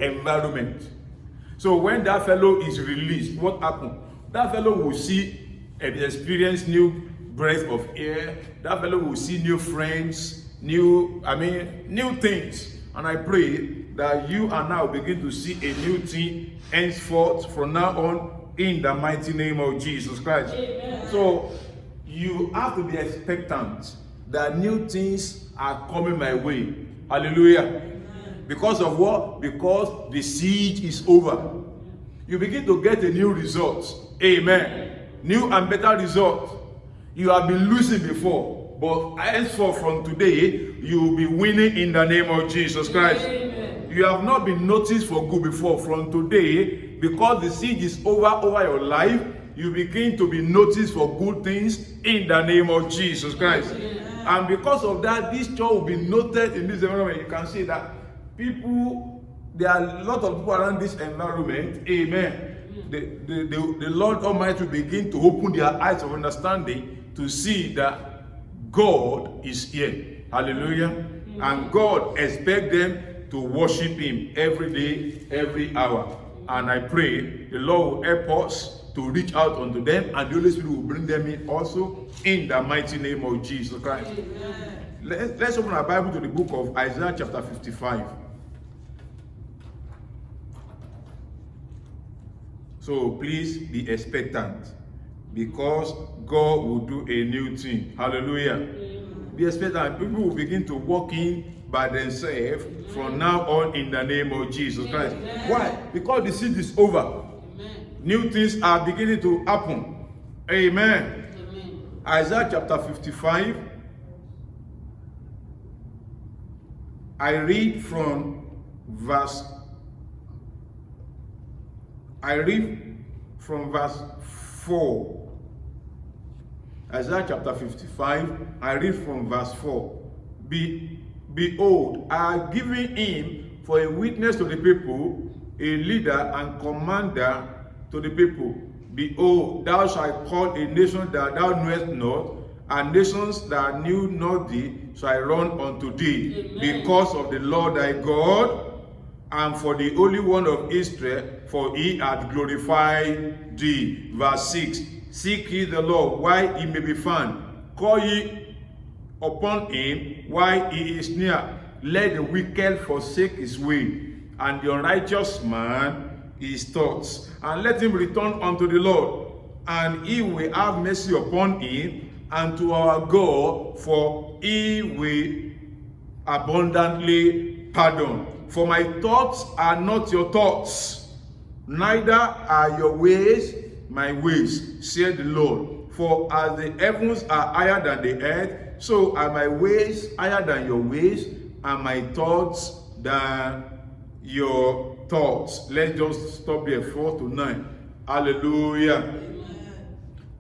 environment. So when that fellow is released, what happens? That fellow will see and experience new breath of air. That fellow will see new friends, new things. And I pray that you and I will begin to see a new thing henceforth from now on in the mighty name of Jesus Christ. Amen. So you have to be expectant that new things are coming my way. Hallelujah. Amen. Because of what? Because the siege is over. You begin to get a new result. Amen. New and better result. You have been losing before, but henceforth from today, you will be winning in the name of Jesus Christ. Amen. You have not been noticed for good before. From today, because the siege is over your life, you begin to be noticed for good things in the name of Jesus Christ. Amen. And because of that, this church will be noted in this environment. You can see that there are a lot of people around this environment. Amen. The Lord Almighty will begin to open their eyes of understanding to see that God is here. Hallelujah. And God expects them to worship Him every day, every hour. And I pray the Lord will help us to reach out unto them, and the Holy Spirit will bring them in also in the mighty name of Jesus Christ. Let's open our Bible to the book of Isaiah chapter 55. So please be expectant, because God will do a new thing. Hallelujah. Amen. Be expectant. People will begin to walk in by themselves from now on in the name of Jesus Christ. Amen. Why? Because the siege is over. Amen. New things are beginning to happen. Amen. Amen. Isaiah chapter 55. I read from verse 4. Isaiah chapter 55, I read from verse 4. Behold, I have given him for a witness to the people, a leader and commander to the people. Behold, thou shalt call a nation that thou knowest not, and nations that knew not thee shall run unto thee. Amen. Because of the Lord thy God, and for the Holy One of Israel, for he hath glorified thee. Verse 6. Seek ye the Lord while he may be found. Call ye upon him while he is near. Let the wicked forsake his way, and the unrighteous man his thoughts. And let him return unto the Lord, and he will have mercy upon him, and to our God, for he will abundantly pardon. For my thoughts are not your thoughts, neither are your ways my ways, said the Lord. For as the heavens are higher than the earth, so are my ways higher than your ways, and my thoughts than your thoughts. Let's just stop there, 4 to 9. Hallelujah. Amen.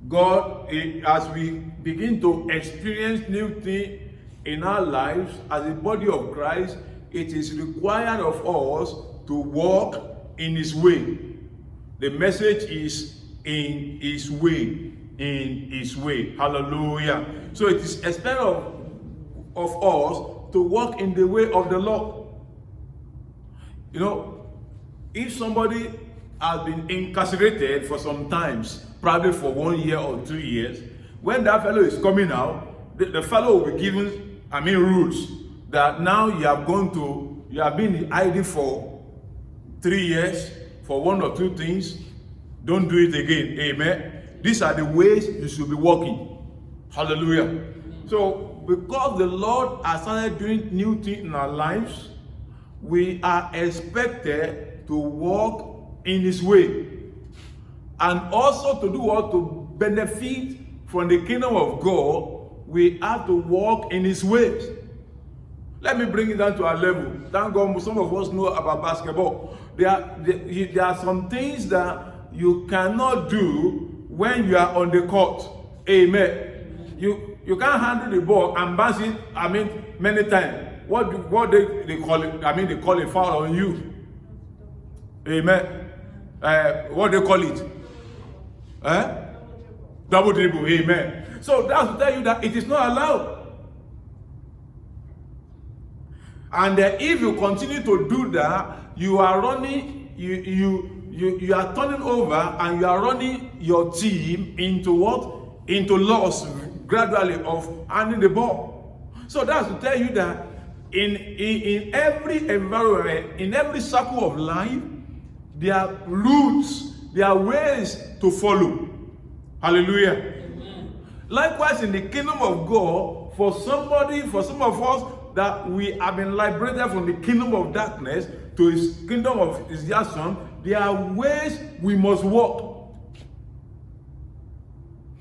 God, as we begin to experience new things in our lives as a body of Christ, it is required of us to walk in His way. The message is in His way. In His way. Hallelujah. So it is expected of us to walk in the way of the Lord. You know, if somebody has been incarcerated for some times, probably for 1 year or 2 years, when that fellow is coming out, the fellow will be given, rules that now you have been in hiding for 3 years for 1 or 2 things. Don't do it again. Amen. These are the ways you should be walking. Hallelujah. So because the Lord has started doing new things in our lives, we are expected to walk in His way, and also to do what? To benefit from the kingdom of God. We have to walk in His ways. Let me bring it down to our level. Thank God some of us know about basketball. There are some things that you cannot do when you are on the court. Amen. You can't handle the ball and bounce it, many times. What they call it, they call a foul on you. Amen. What they call it? Double dribble. Amen. So that's to tell you that it is not allowed. And if you continue to do that, you are running, you are turning over and you are running your team into what? Into loss gradually of handing the ball. So that's to tell you that in every environment, in every circle of life, there are rules, there are ways to follow. Hallelujah. Amen. Likewise, in the kingdom of God, for some of us, that we have been liberated from the kingdom of darkness to his kingdom of his dear son, there are ways we must walk.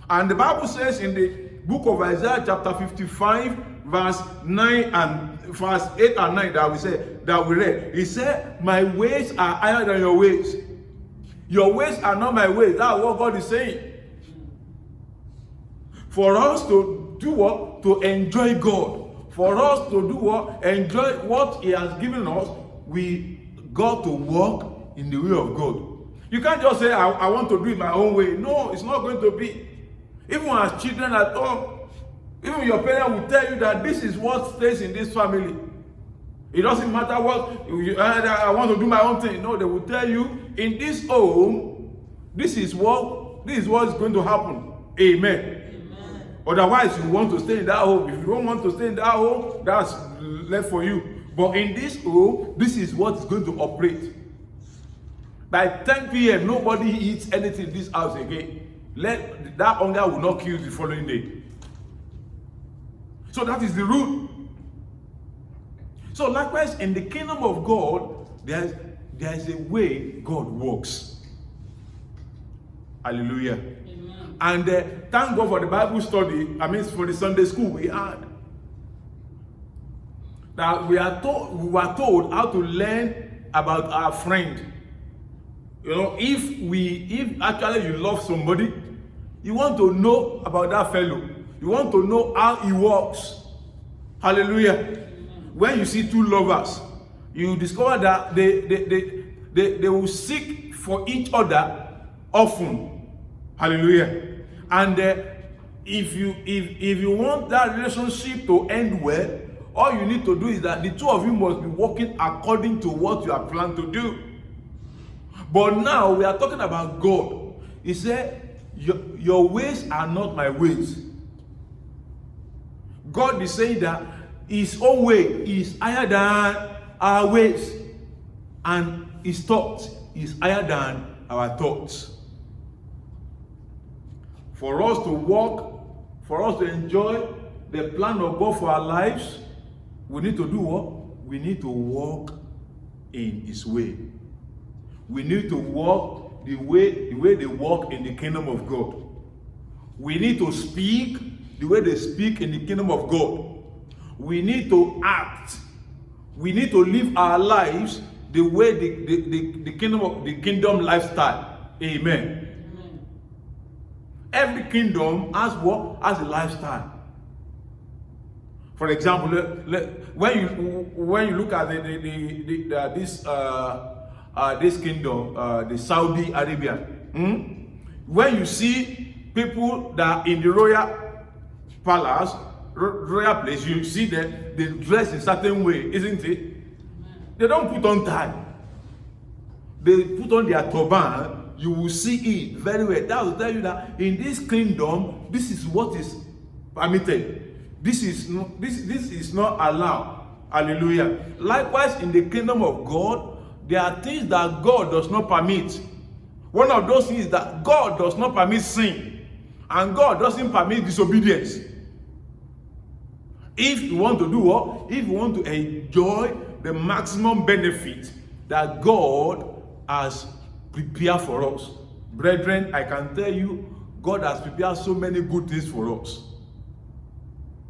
And the Bible says in the book of Isaiah chapter 55 verse 9 and verse 8 and 9 that we read, he said, my ways are higher than your ways. Your ways are not my ways. That's what God is saying. For us to do what? To enjoy God. For us to do what? Enjoy what he has given us. We got to walk in the way of God. You can't just say, I want to do it my own way. No, it's not going to be. Even as children at home, even your parents will tell you that this is what stays in this family. It doesn't matter what, I want to do my own thing. No, they will tell you, in this home, this is what is going to happen. Amen. Otherwise, you want to stay in that home. If you don't want to stay in that home, that's left for you. But in this home, this is what is going to operate. By 10 p.m., nobody eats anything in this house again. That hunger will not kill you the following day. So that is the rule. So likewise, in the kingdom of God, there is a way God works. Hallelujah. And thank God for the Bible study, for the Sunday school we had. That we were told how to learn about our friend. You know, if actually you love somebody, you want to know about that fellow. You want to know how he works. Hallelujah. When you see two lovers, you discover that they will seek for each other often. Hallelujah. And if you want that relationship to end well, all you need to do is that the two of you must be working according to what you are planning to do. But now we are talking about God. He said, your ways are not my ways. God is saying that his own way is higher than our ways, and his thoughts is higher than our thoughts. For us to walk, for us to enjoy the plan of God for our lives, we need to do what? We need to walk in his way. We need to walk the way they walk in the kingdom of God. We need to speak the way they speak in the kingdom of God. We need to act. We need to live our lives the way the kingdom lifestyle. Amen. Every kingdom has what? Has a lifestyle. For example, when you look at this kingdom, the Saudi Arabia, when you see people that are in the royal palace, royal place, you see that they dress in a certain way, isn't it? They don't put on tie. They put on their turban. You will see it very well. That will tell you that in this kingdom, this is what is permitted. This is not allowed. Hallelujah. Likewise, in the kingdom of God, there are things that God does not permit. One of those things is that God does not permit sin, and God doesn't permit disobedience. If you want to do what? If you want to enjoy the maximum benefit that God has prepared for us, brethren, I can tell you, God has prepared so many good things for us.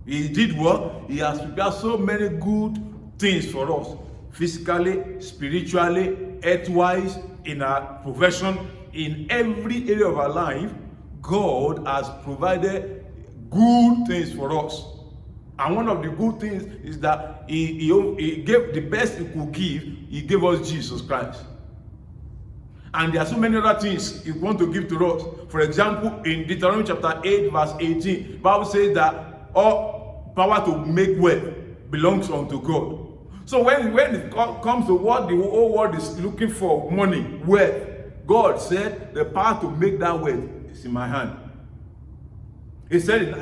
He did what? He has prepared so many good things for us, physically, spiritually, earth-wise, in our profession, in every area of our life. God has provided good things for us. And one of the good things is that he gave the best he could give. He gave us Jesus Christ. And there are so many other things he wants to give to us. For example, in Deuteronomy chapter 8, verse 18, the Bible says that all power to make wealth belongs unto God. So when it comes to what the whole world is looking for, money, wealth, God said the power to make that wealth is in my hand. He said in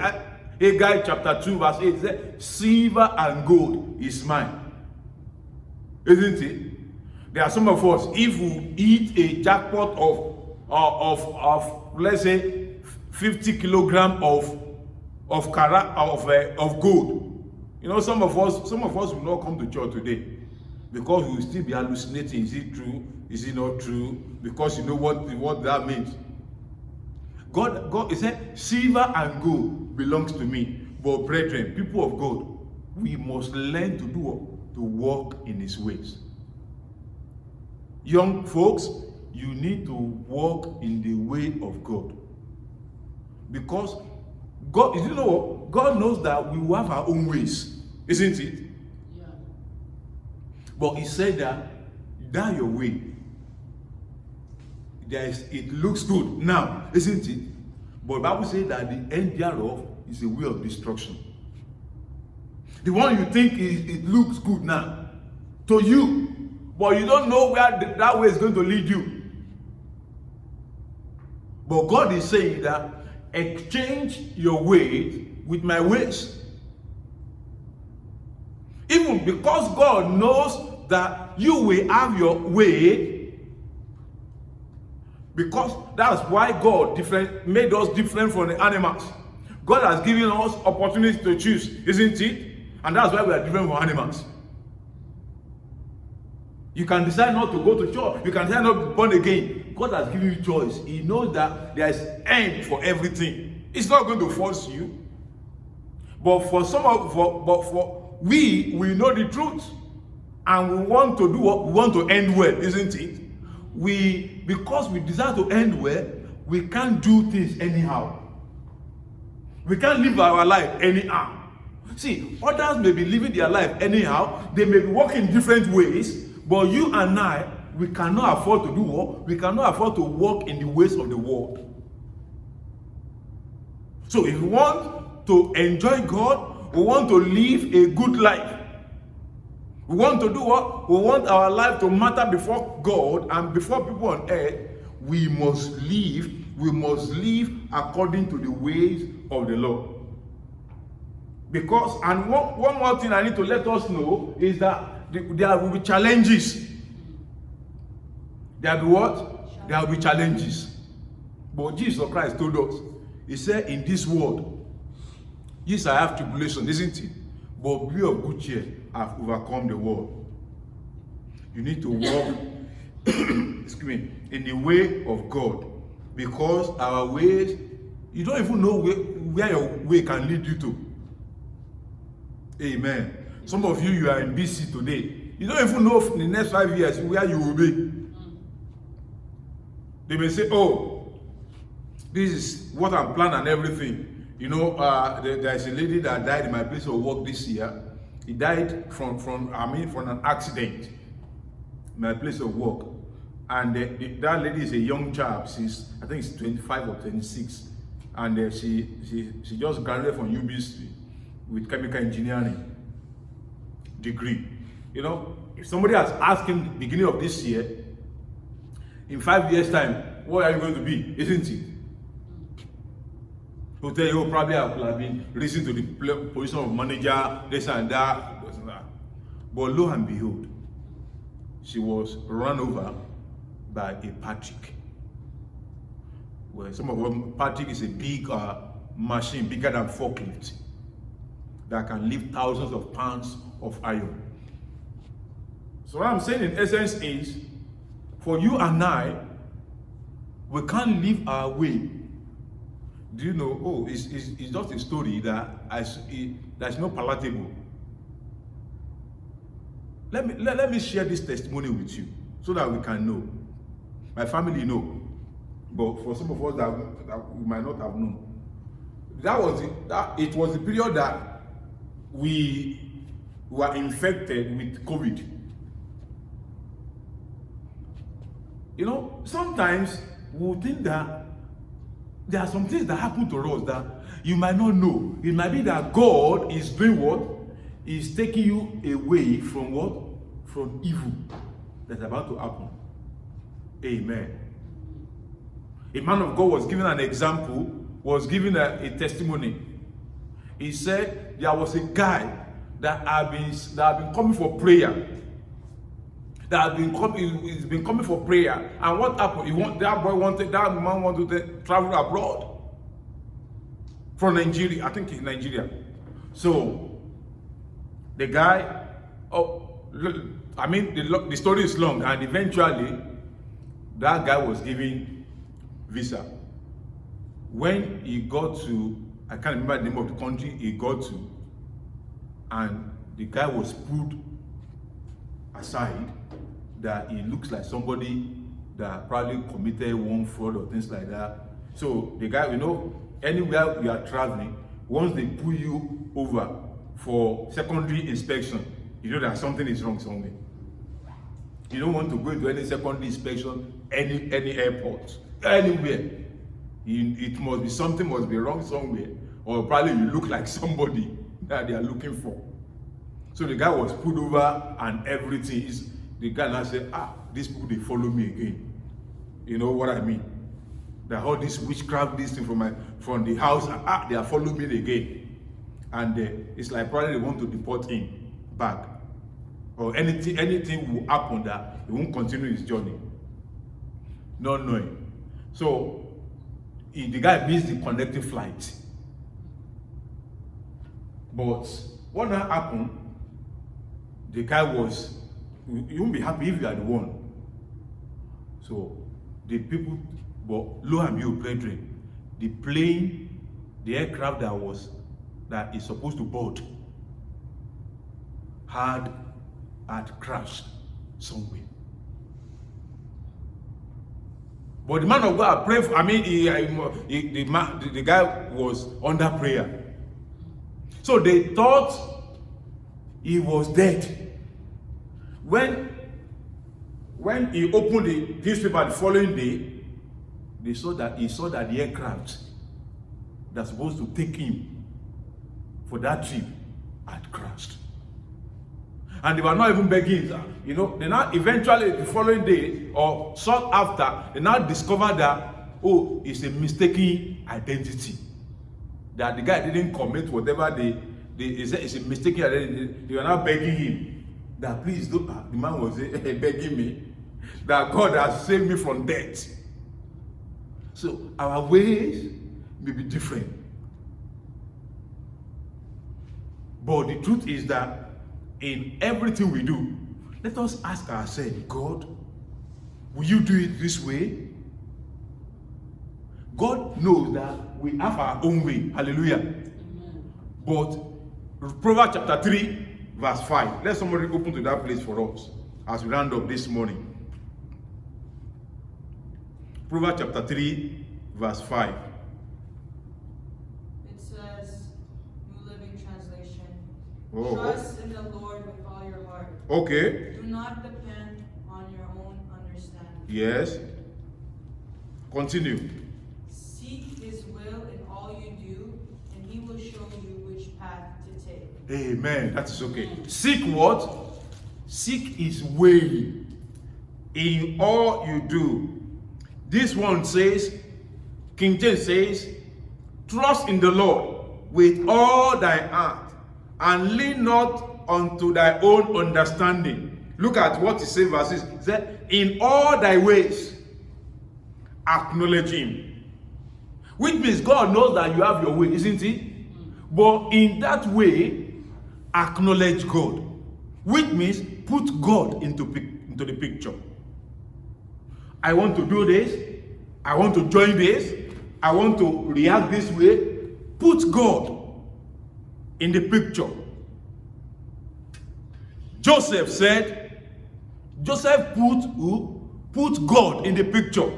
Haggai chapter 2 verse 8, he said, silver and gold is mine. Isn't it? There are some of us, if we eat a jackpot of let's say 50 kilograms of gold, you know, some of us will not come to church today because we will still be hallucinating. Is it true? Is it not true? Because you know what that means. God, he said, silver and gold belongs to me. But brethren, people of God, we must learn to do what? To walk in his ways. Young folks, you need to walk in the way of God. Because God, you know what? God knows that we will have our own ways. Isn't it? Yeah. But he said that your way, it looks good now, isn't it? But the Bible says that the end thereof is a way of destruction. The one you think it looks good now to you, but you don't know where that way is going to lead you. But God is saying that exchange your ways with my ways. Even because God knows that you will have your way, because that's why God made us different from the animals. God has given us opportunity to choose, isn't it? And that's why we are different from animals. You can decide not to go to church. You can decide not to be born again. God has given you choice. He knows that there is end for everything. It's not going to force you. But we know the truth, and we want to do what we want to end well, isn't it? Because we desire to end well, we can't do things anyhow. We can't live our life anyhow. See, others may be living their life anyhow. They may be walking different ways, but you and I, we cannot afford to do what? We cannot afford to walk in the ways of the world. So if we want to enjoy God, we want to live a good life. We want to do what? We want our life to matter before God and before people on earth. We must live according to the ways of the Lord. Because, and one more thing I need to let us know is that there will be challenges. There will be what? There will be challenges. But Jesus Christ told us, he said, in this world, yes, I have tribulation, isn't it? But be of good cheer, I've overcome the world. You need to walk excuse me, in the way of God. Because our ways, you don't even know where your way can lead you to. Amen. Some of you are in BC today. You don't even know in the next 5 years where you will be. They may say, oh, this is what I'm planning and everything. You know, there's a lady that died in my place of work this year. He died from an accident in my place of work. And that lady is a young child. I think she's 25 or 26. And she just graduated from UBC with chemical engineering degree. You know, if somebody has asked him beginning of this year, in 5 years' time, what are you going to be? Isn't it? He'll tell you, probably I could have been risen to the position of manager, this and that, this and that. But lo and behold, she was run over by a Patrick. Well, some of them, Patrick is a big machine, bigger than forklift, that can lift thousands of pounds of iron. So what I'm saying in essence is, for you and I, we can't live our way. Do you know? Oh, it's just a story that's not palatable. Let me share this testimony with you so that we can know. My family know, but for some of us that we might not have known, it was the period that we were infected with COVID. You know, sometimes we think that there are some things that happen to us that you might not know. It might be that God is doing what? is taking you away from what? From evil that's about to happen. Amen. A man of God was given an example, was given a testimony. He said there was a guy that had been coming for prayer. He's been coming for prayer. And what happened? That man wanted to travel abroad from Nigeria. I think it's Nigeria. So the guy, the story is long, and eventually that guy was given visa. When he got to, I can't remember the name of the country he got to, and the guy was put aside, that he looks like somebody that probably committed one fraud or things like that. So the guy, anywhere you are traveling, once they pull you over for secondary inspection, you know that something is wrong somewhere. You don't want to go into any secondary inspection, any airport, anywhere. Something must be wrong somewhere, or probably you look like somebody that they are looking for. So the guy was pulled over and everything. The guy now said, these people, they follow me again. You know what I mean? That all this witchcraft, this thing from the house, they are following me again. And it's like probably they want to deport him back. Or anything will happen that he won't continue his journey. Not knowing. So the guy missed the connecting flight. But what now happened? The guy was, you won't be happy if you are the one. So the people, but lo and behold, brethren, the plane, the aircraft that is supposed to board had crashed somewhere. But the man of God prayed for, the guy was under prayer. So they thought he was dead. When he opened the newspaper the following day, he saw that the aircraft that's supposed to take him for that trip had crashed. And they were not even begging. They now eventually the following day or short after, they now discovered that, it's a mistaken identity. That the guy didn't commit whatever they said it's a mistaken identity. They were now begging him that please don't. The man was begging me that God has saved me from death. So our ways may be different. But the truth is that in everything we do, let us ask ourselves, God, will you do it this way? God knows that we have our own way. Hallelujah. Amen. But Proverbs chapter 3, verse 5. Let somebody open to that place for us as we round up this morning. Proverbs chapter 3, verse 5. It says, New Living Translation, Oh. Trust in the Lord with all your heart. Okay. Do not depend on your own understanding. Yes. Continue. Seek His will in all you do, and He will show you which path to take. Amen. That is okay. Seek what? Seek His way in all you do. This one says, King James says, trust in the Lord with all thy heart, and lean not unto thy own understanding. Look at what it says, verses. It said, in all thy ways, acknowledge Him. Which means God knows that you have your way, isn't He? But in that way, acknowledge God. Which means put God into the picture. I want to do this. I want to join this. I want to react this way. Put God in the picture. Joseph put God in the picture.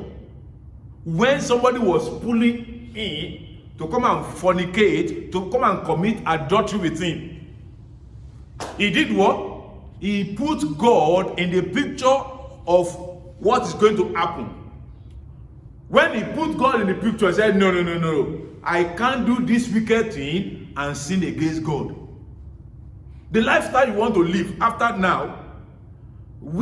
When somebody was pulling in to come and fornicate, to come and commit adultery with him, he did what? He put God in the picture of what is going to happen. When he put God in the picture, he said, no. I can't do this wicked thing and sin against God. the lifestyle you want to live after now,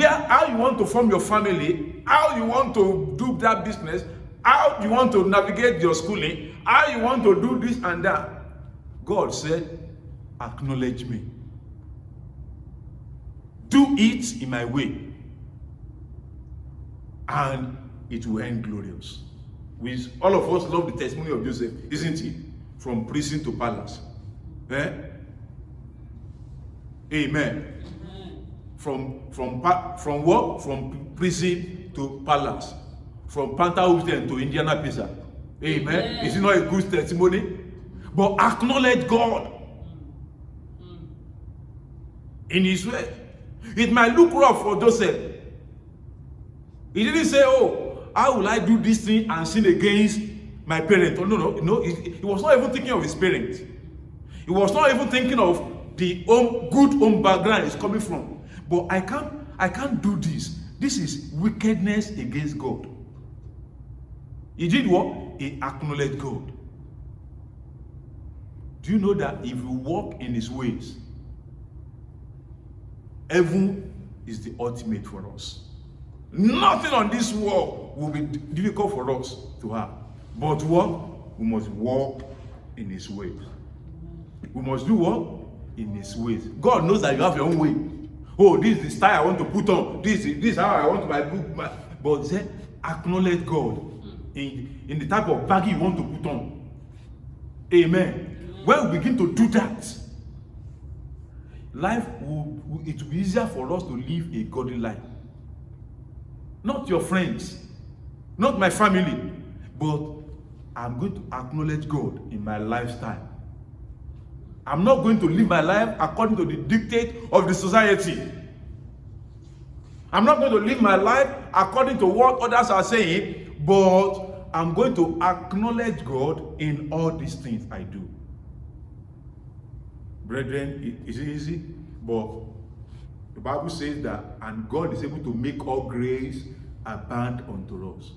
how you want to form your family, how you want to do that business, how you want to navigate your schooling, how you want to do this and that. God said, acknowledge me. Do it in my way, and it will end glorious. All of us love the testimony of Joseph, isn't it? From prison to palace. Amen. From what? From prison to palace. From Panther Houston to Indiana Pizza. Amen. Is it not a good testimony? But acknowledge God in his way. It might look rough for Joseph. He didn't say, oh, how will I do this thing and sin against my parents? Oh, no. He was not even thinking of his parents. He was not even thinking of the good home background he's coming from. But I can't do this. This is wickedness against God. He did what? He acknowledged God. Do you know that if you walk in his ways, heaven is the ultimate for us. Nothing on this world will be difficult for us to have. But what? We must walk in his ways. We must do what? In his ways. God knows that you have your own way. Oh, this is the style I want to put on. This is how I want to buy. But he said, acknowledge God in the type of baggy you want to put on. Amen. When we begin to do that, life it will be easier for us to live a godly life. Not your friends, not my family, but I'm going to acknowledge God in my lifestyle. I'm not going to live my life according to the dictate of the society. I'm not going to live my life according to what others are saying, but I'm going to acknowledge God in all these things I do. Brethren, is it easy? But the Bible says that, and God is able to make all grace abound unto us.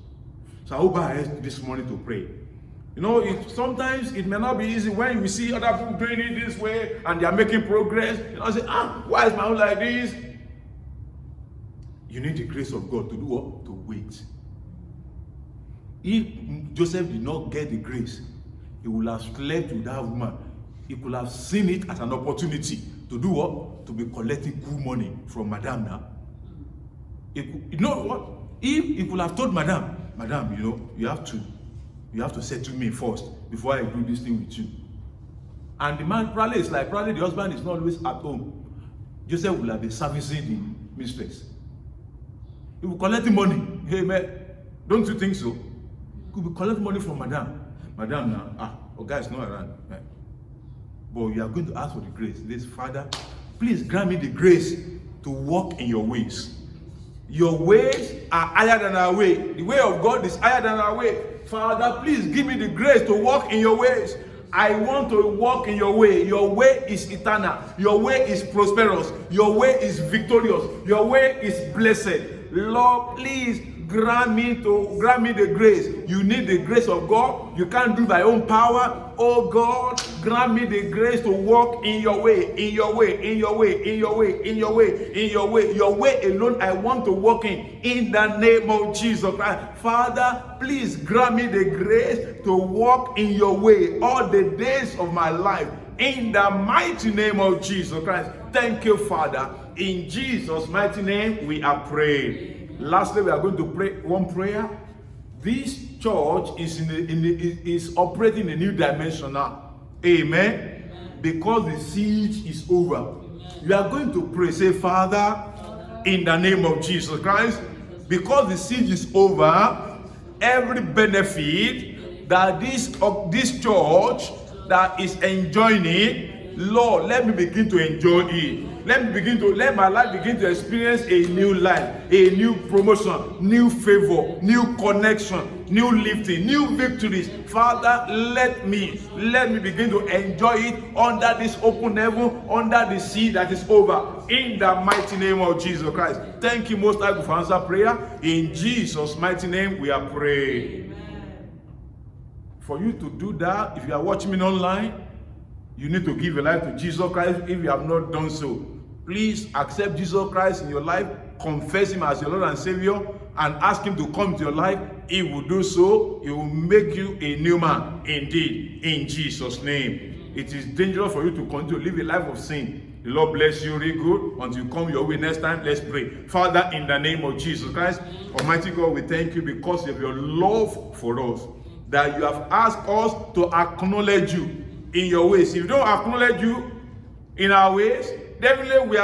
So I hope I asked this morning to pray. You know, sometimes it may not be easy when you see other people doing it this way and they are making progress. You know, I say, why is my own like this? You need the grace of God to do what? To wait. If Joseph did not get the grace, he would have slept with that woman. He could have seen it as an opportunity to do what? To be collecting cool money from Madame now. You know what? If he could have told Madame, you know, you have to settle me first before I do this thing with you. And the man probably the husband is not always at home. Joseph will have been servicing the mistress. He will collect money. Hey man, don't you think so? He could be collecting money from Madame. Madame now, guy is not around. Right? But you are going to ask for the grace. This Father, please grant me the grace to walk in your ways. Your ways are higher than our way. The way of God is higher than our way. Father, please give me the grace to walk in your ways. I want to walk in your way. Your way is eternal. Your way is prosperous. Your way is victorious. Your way is blessed. Lord, please grant me the grace. You need the grace of God. You can't do by own power. Oh God, grant me the grace to walk in your way, in your way, in your way, in your way, in your way, in your way. Your way alone I want to walk in the name of Jesus Christ. Father, please grant me the grace to walk in your way all the days of my life. In the mighty name of Jesus Christ. Thank you, Father. In Jesus' mighty name, we are praying. Lastly, we are going to pray one prayer. This church is operating in a new dimension now. Amen. Because the siege is over. You are going to pray. Say, Father, in the name of Jesus Christ, because the siege is over, every benefit that this church that is enjoying it, Lord, let me begin to enjoy it. Let my life begin to experience a new life, a new promotion, new favor, new connection, new lifting, new victories. Father, let me begin to enjoy it under this open heaven, under the sea that is over. In the mighty name of Jesus Christ. Thank you, Most High, for answer prayer. In Jesus' mighty name, we are praying. For you to do that, if you are watching me online, you need to give your life to Jesus Christ. If you have not done so, please accept Jesus Christ in your life, confess him as your Lord and Savior, and ask him to come to your life. He will do so. He will make you a new man indeed, in Jesus' name. It is dangerous for you to continue to live a life of sin. The Lord bless you really good. Until you come your way next time, let's pray. Father, in the name of Jesus Christ, Almighty God, we thank you because of your love for us, that you have asked us to acknowledge you in your ways. If you don't acknowledge you in our ways, definitely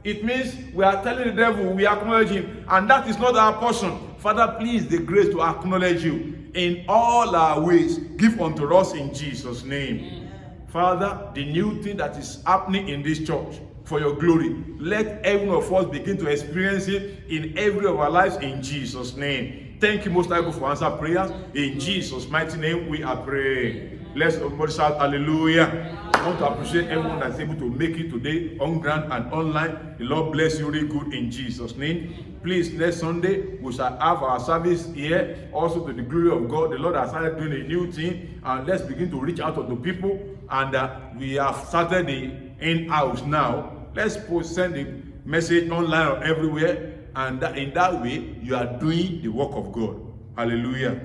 it means we are telling the devil we acknowledge him, and that is not our portion. Father, please, the grace to acknowledge you in all our ways, give unto us in Jesus' name. Father, the new thing that is happening in this church, for your glory, let every one of us begin to experience it in every of our lives in Jesus' name. Thank you, Most High God, for answer prayers. In Jesus' mighty name, we are praying. Let's everybody shout hallelujah. I want to appreciate everyone that's able to make it today, on ground and online. The Lord bless you really good in Jesus' name. Please, next Sunday, we shall have our service here, also to the glory of God. The Lord has started doing a new thing, and let's begin to reach out to the people. And we have started the in-house now. Let's send the message online or everywhere, and in that way, you are doing the work of God. Hallelujah.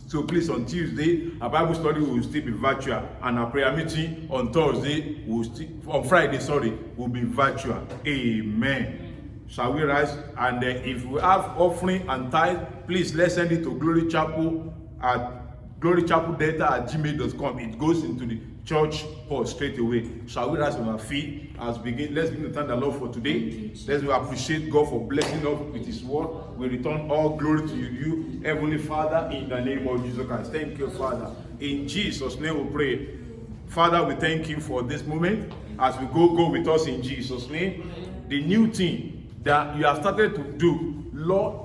So please, on Tuesday, our Bible study will still be virtual, and our prayer meeting on Thursday on Friday, will be virtual. Amen. Shall we rise? And if we have offering and tithe, please let's send it to Glory Chapel at glorychapeldelta@gmail.com. It goes into the church port straight away. Shall we rise on our feet let's begin to thank the Lord for today. Let's appreciate God for blessing us with his word. We return all glory to you, Heavenly Father, in the name of Jesus Christ. Thank you, Father. In Jesus' name we pray. Father, we thank you for this moment. As we go with us in Jesus' name. The new thing that you have started to do, Lord,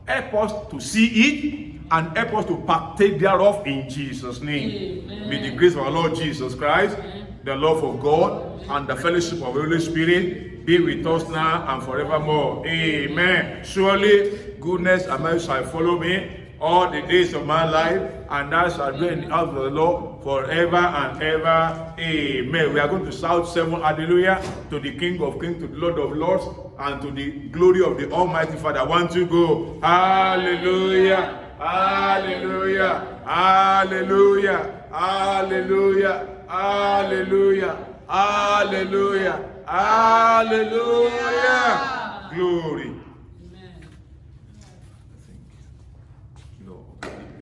help us to see it and help us to partake thereof in Jesus' name. Amen. May the grace of our Lord Jesus Christ, the love of God, and the fellowship of the Holy Spirit be with us now and forevermore. Amen. Surely goodness and mercy shall follow me all the days of my life, and I shall dwell in the house of the Lord forever and ever. Amen. We are going to shout 7 hallelujah to the King of Kings, to the Lord of Lords, and to the glory of the Almighty Father. 1, 2, go. Hallelujah. Hallelujah, hallelujah, hallelujah, hallelujah, hallelujah, hallelujah. Glory.